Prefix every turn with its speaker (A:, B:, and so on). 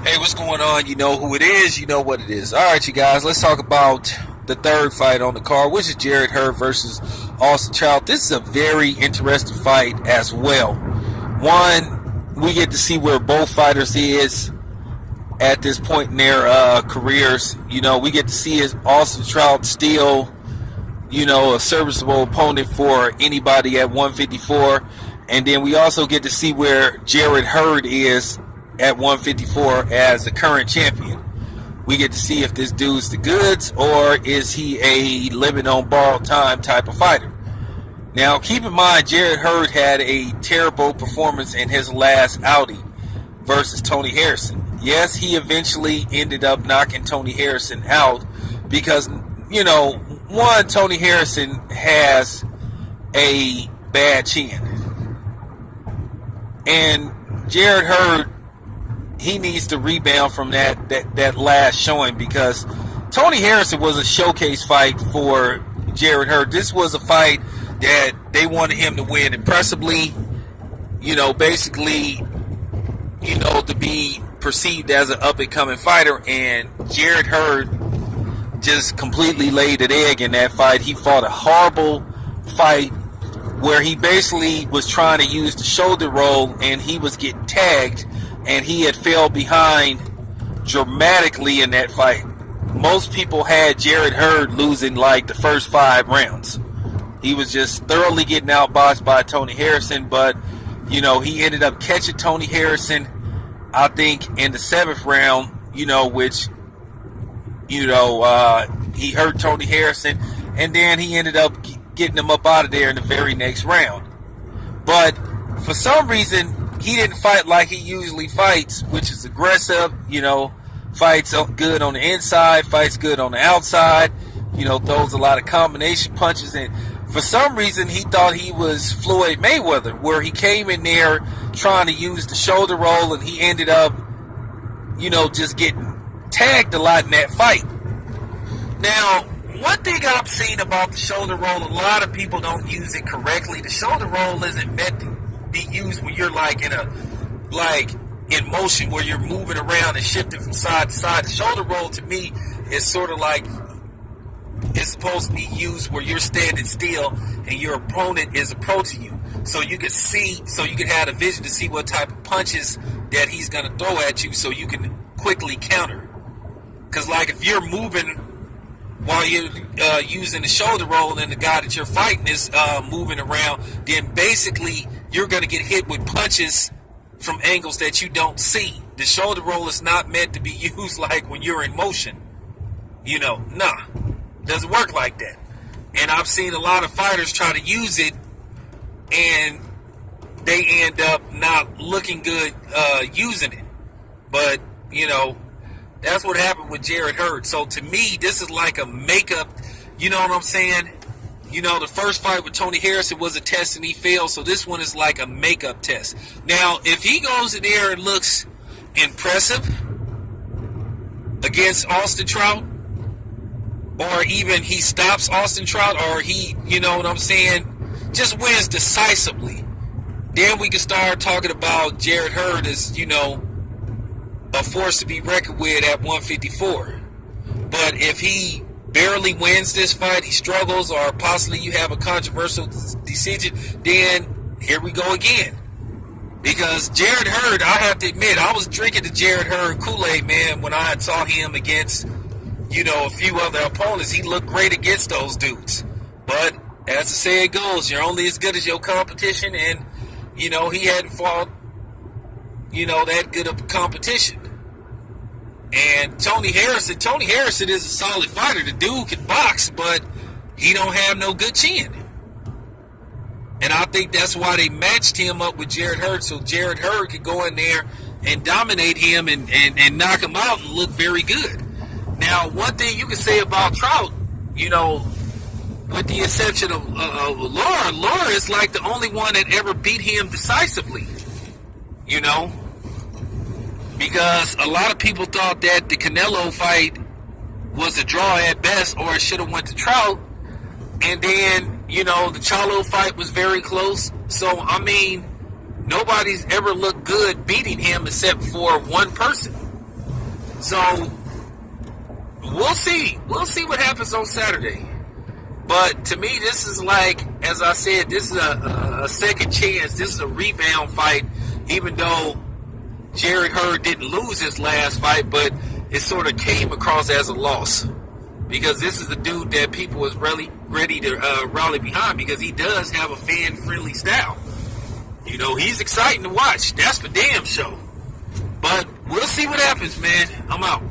A: Hey, what's going on? You know who it is. You know what it is. All right, you guys. Let's talk about the third fight on the card, which is Jarrett Hurd versus Austin Trout. This is a very interesting fight as well. One, we get to see where both fighters is at this point in their careers. You know, we get to see is Austin Trout still, you know, a serviceable opponent for anybody at 154. And then we also get to see where Jarrett Hurd is at 154 as the current champion. We get to see if this dude's the goods or is he a living on borrowed time type of fighter. Now, keep in mind, Jarrett Hurd had a terrible performance in his last outing versus Tony Harrison. Yes, he eventually ended up knocking Tony Harrison out because, you know, one, Tony Harrison has a bad chin. And Jarrett Hurd, he needs to rebound from that last showing because Tony Harrison was a showcase fight for Jarrett Hurd. This was a fight that they wanted him to win impressively, you know, basically, you know, to be perceived as an up-and-coming fighter, and Jarrett Hurd just completely laid an egg in that fight. He fought a horrible fight where he basically was trying to use the shoulder roll and he was getting tagged, and he had fell behind dramatically in that fight. Most people had Jarrett Hurd losing like the first 5 rounds. He was just thoroughly getting outboxed by Tony Harrison, but, you know, he ended up catching Tony Harrison, I think, in the 7th round, you know, which, you know, he hurt Tony Harrison, and then he ended up getting him up out of there in the very next round. But for some reason, he didn't fight like he usually fights, which is aggressive, you know, fights good on the inside, fights good on the outside, you know, throws a lot of combination punches. And for some reason, he thought he was Floyd Mayweather, where he came in there trying to use the shoulder roll, and he ended up, you know, just getting tagged a lot in that fight. Now, one thing I've seen about the shoulder roll, a lot of people don't use it correctly. The shoulder roll isn't meant to be used when you're like in motion, where you're moving around and shifting from side to side. The shoulder roll, to me, is sort of like it's supposed to be used where you're standing still and your opponent is approaching you, so you can see, so you can have a vision to see what type of punches that he's going to throw at you, so you can quickly counter. Because like if you're moving while you're using the shoulder roll and the guy that you're fighting is moving around, then basically you're going to get hit with punches from angles that you don't see. The shoulder roll is not meant to be used like when you're in motion. You know, nah. Doesn't work like that. And I've seen a lot of fighters try to use it, and they end up not looking good using it. But, you know, that's what happened with Jarrett Hurd. So to me, this is like a makeup, you know what I'm saying? You know, the first fight with Tony Harrison was a test and he failed, so this one is like a makeup test. Now, if he goes in there and looks impressive against Austin Trout, or even he stops Austin Trout, or he, you know what I'm saying, just wins decisively, then we can start talking about Jarrett Hurd as, you know, a force to be reckoned with at 154. But if he barely wins this fight, he struggles, or possibly you have a controversial decision, then here we go again. Because Jarrett Hurd, I have to admit, I was drinking the Jarrett Hurd Kool-Aid, man, when I saw him against, you know, a few other opponents. He looked great against those dudes. But as the saying goes, you're only as good as your competition, and, you know, he hadn't fought, you know, that good of a competition. And Tony Harrison is a solid fighter. The dude can box, but he don't have no good chin. And I think that's why they matched him up with Jarrett Hurd, so Jarrett Hurd could go in there and dominate him and knock him out and look very good. Now, one thing you can say about Trout, you know, with the exception of Laura is like the only one that ever beat him decisively, you know, because a lot of people thought that the Canelo fight was a draw at best, or it should have went to Trout, and then, you know, the Charlo fight was very close. So, I mean, nobody's ever looked good beating him except for one person. So we'll see. We'll see what happens on Saturday. But to me, this is like, as I said, this is a second chance. This is a rebound fight, even though Jarrett Hurd didn't lose his last fight, but it sort of came across as a loss. Because this is the dude that people was really ready to rally behind, because he does have a fan-friendly style. You know, he's exciting to watch. That's for damn sure. But we'll see what happens, man. I'm out.